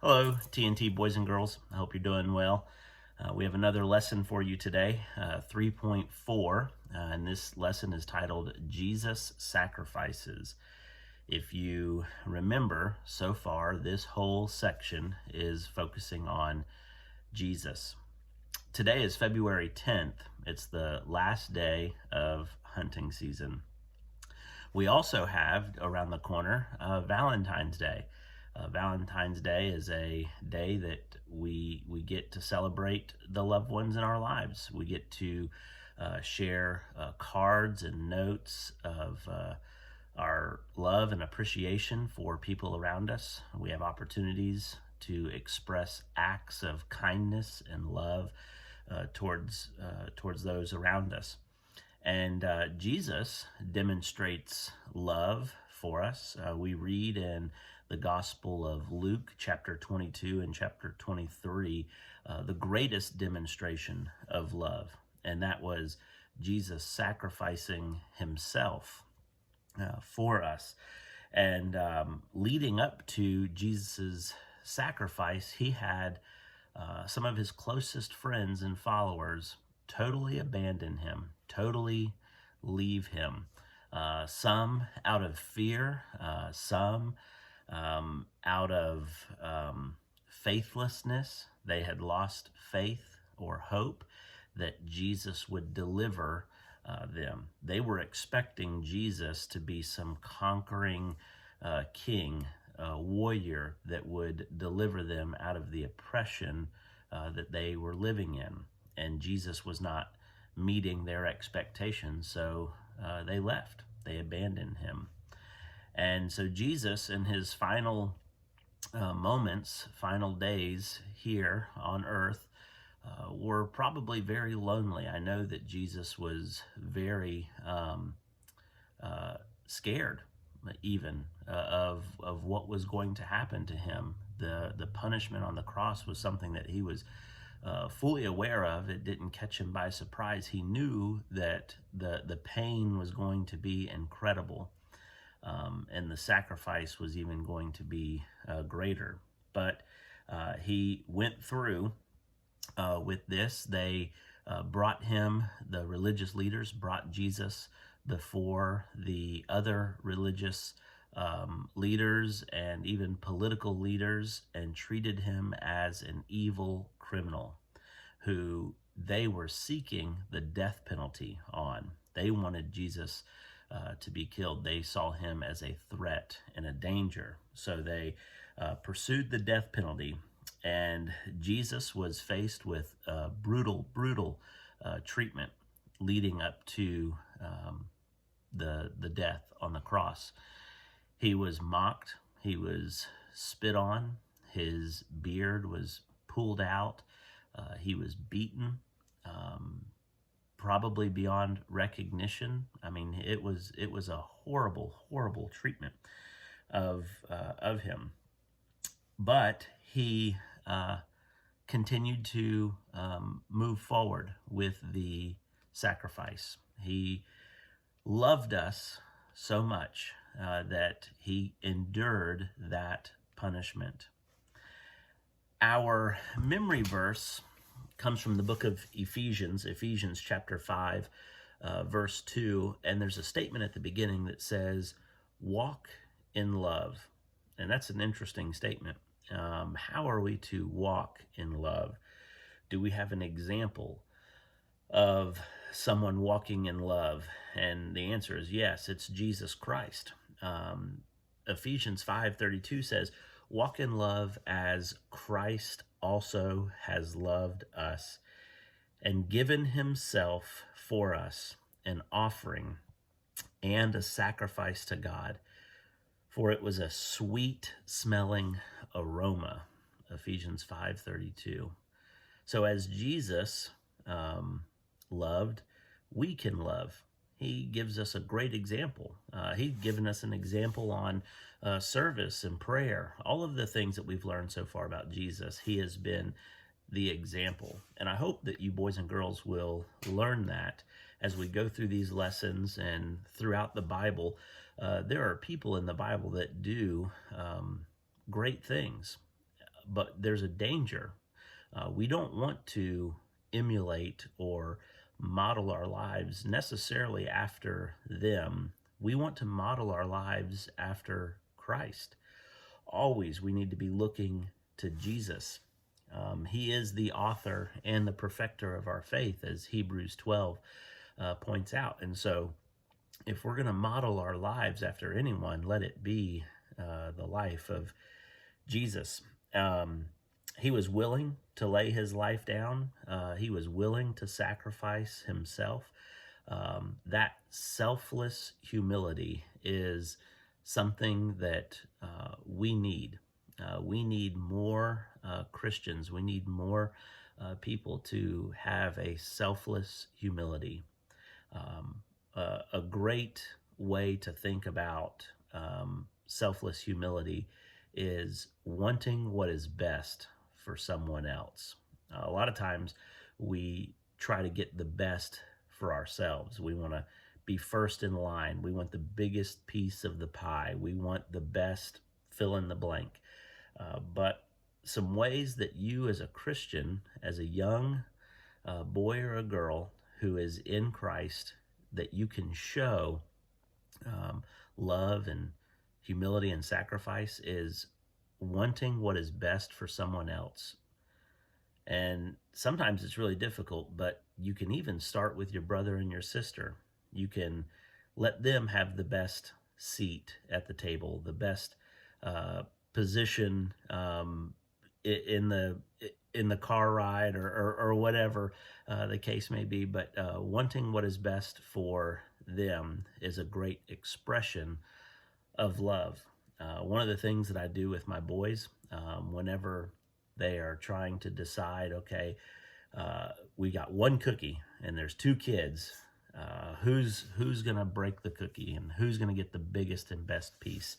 Hello, TNT boys and girls. I hope you're doing well. We have another lesson for you today, 3.4, and this lesson is titled Jesus Sacrifices. If you remember, so far, this whole section is focusing on Jesus. Today is February 10th. It's the last day of hunting season. We also have around the corner Valentine's Day. Valentine's Day is a day that we get to celebrate the loved ones in our lives. We get to share cards and notes of our love and appreciation for people around us. We have opportunities to express acts of kindness and love towards those around us. And Jesus demonstrates love for us. We read in the Gospel of Luke, chapter 22 and chapter 23, the greatest demonstration of love. And that was Jesus sacrificing himself for us. And leading up to Jesus's sacrifice, he had some of his closest friends and followers totally abandon him, totally leave him. Some out of fear, some out of faithlessness. They had lost faith or hope that Jesus would deliver them. They were expecting Jesus to be some conquering king, warrior that would deliver them out of the oppression that they were living in. And Jesus was not meeting their expectations, so they left. They abandoned him. And so Jesus, in his final moments, final days here on earth, were probably very lonely. I know that Jesus was very scared, even of what was going to happen to him. The punishment on the cross was something that he was fully aware of. It didn't catch him by surprise. He knew that the pain was going to be incredible, and the sacrifice was even going to be greater. But he went through with this. They brought him, the religious leaders brought Jesus before the other religious leaders and even political leaders, and treated him as an evil criminal who they were seeking the death penalty on. They wanted Jesus to be killed. They saw him as a threat and a danger. So they pursued the death penalty, and Jesus was faced with brutal treatment leading up to the death on the cross. He was mocked. He was spit on. His beard was pulled out. He was beaten, probably beyond recognition. I mean, it was a horrible treatment of him. But he continued to move forward with the sacrifice. He loved us so much that he endured that punishment. Our memory verse comes from the book of Ephesians chapter 5, verse 2, and there's a statement at the beginning that says, walk in love. And that's an interesting statement. How are we to walk in love? Do we have an example of someone walking in love? And the answer is yes, it's Jesus Christ. Ephesians 5:32 says, walk in love as Christ also has loved us and given himself for us, an offering and a sacrifice to God, for it was a sweet smelling aroma. Ephesians 5:32. So as Jesus loved, we can love. He gives us a great example. He's given us an example on service and prayer. All of the things that we've learned so far about Jesus, he has been the example. And I hope that you boys and girls will learn that as we go through these lessons and throughout the Bible. There are people in the Bible that do great things, but there's a danger. We don't want to emulate or model our lives necessarily after them. We want to model our lives after Christ. Always we need to be looking to Jesus. He is the author and the perfecter of our faith, as Hebrews 12 points out. And so if we're going to model our lives after anyone, let it be the life of Jesus. He was willing to lay his life down. He was willing to sacrifice himself. That selfless humility is something that we need. We need more Christians. We need more people to have a selfless humility. A great way to think about selfless humility is wanting what is best for someone else. A lot of times we try to get the best for ourselves. We want to be first in line. We want the biggest piece of the pie. We want the best fill in the blank. But some ways that you as a Christian, as a young boy or a girl who is in Christ, that you can show love and humility and sacrifice is wanting what is best for someone else. And sometimes it's really difficult, but you can even start with your brother and your sister. You can let them have the best seat at the table, the best position in the car ride, or whatever the case may be. But wanting what is best for them is a great expression of love. One of the things that I do with my boys, whenever they are trying to decide, okay, we got one cookie and there's two kids, who's going to break the cookie and who's going to get the biggest and best piece?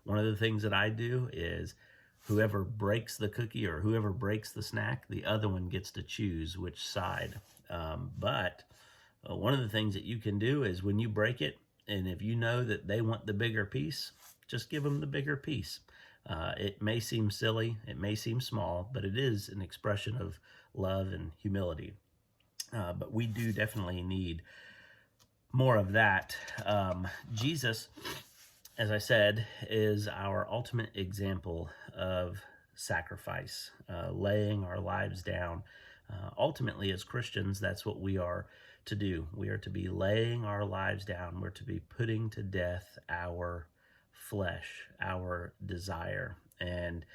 One of the things that I do is whoever breaks the cookie or whoever breaks the snack, the other one gets to choose which side. But one of the things that you can do is when you break it, and if you know that they want the bigger piece, just give them the bigger piece. It may seem silly, it may seem small, but it is an expression of love and humility. But we do definitely need more of that. Jesus, as I said, is our ultimate example of sacrifice, laying our lives down. Ultimately, as Christians, that's what we are to do. We are to be laying our lives down. We're to be putting to death our flesh, our desire. And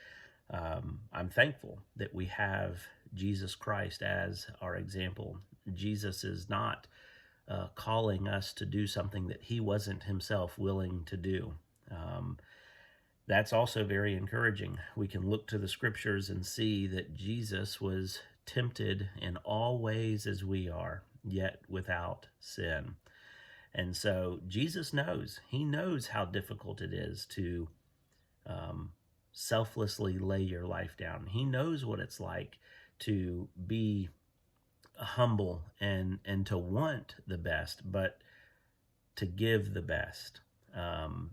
I'm thankful that we have Jesus Christ as our example. Jesus is not calling us to do something that he wasn't himself willing to do. That's also very encouraging. We can look to the scriptures and see that Jesus was tempted in all ways as we are, yet without sin. And so Jesus knows. He knows how difficult it is to selflessly lay your life down. He knows what it's like to be humble and to want the best, but to give the best.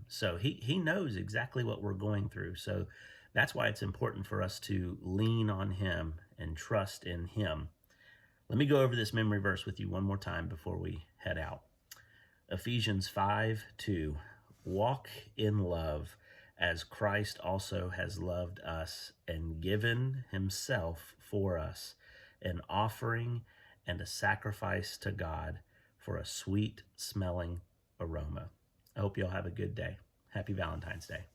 So he knows exactly what we're going through. So that's why it's important for us to lean on him and trust in him. Let me go over this memory verse with you one more time before we head out. Ephesians 5:2. Walk in love as Christ also has loved us and given himself for us, an offering and a sacrifice to God for a sweet smelling aroma. I hope you all have a good day. Happy Valentine's Day.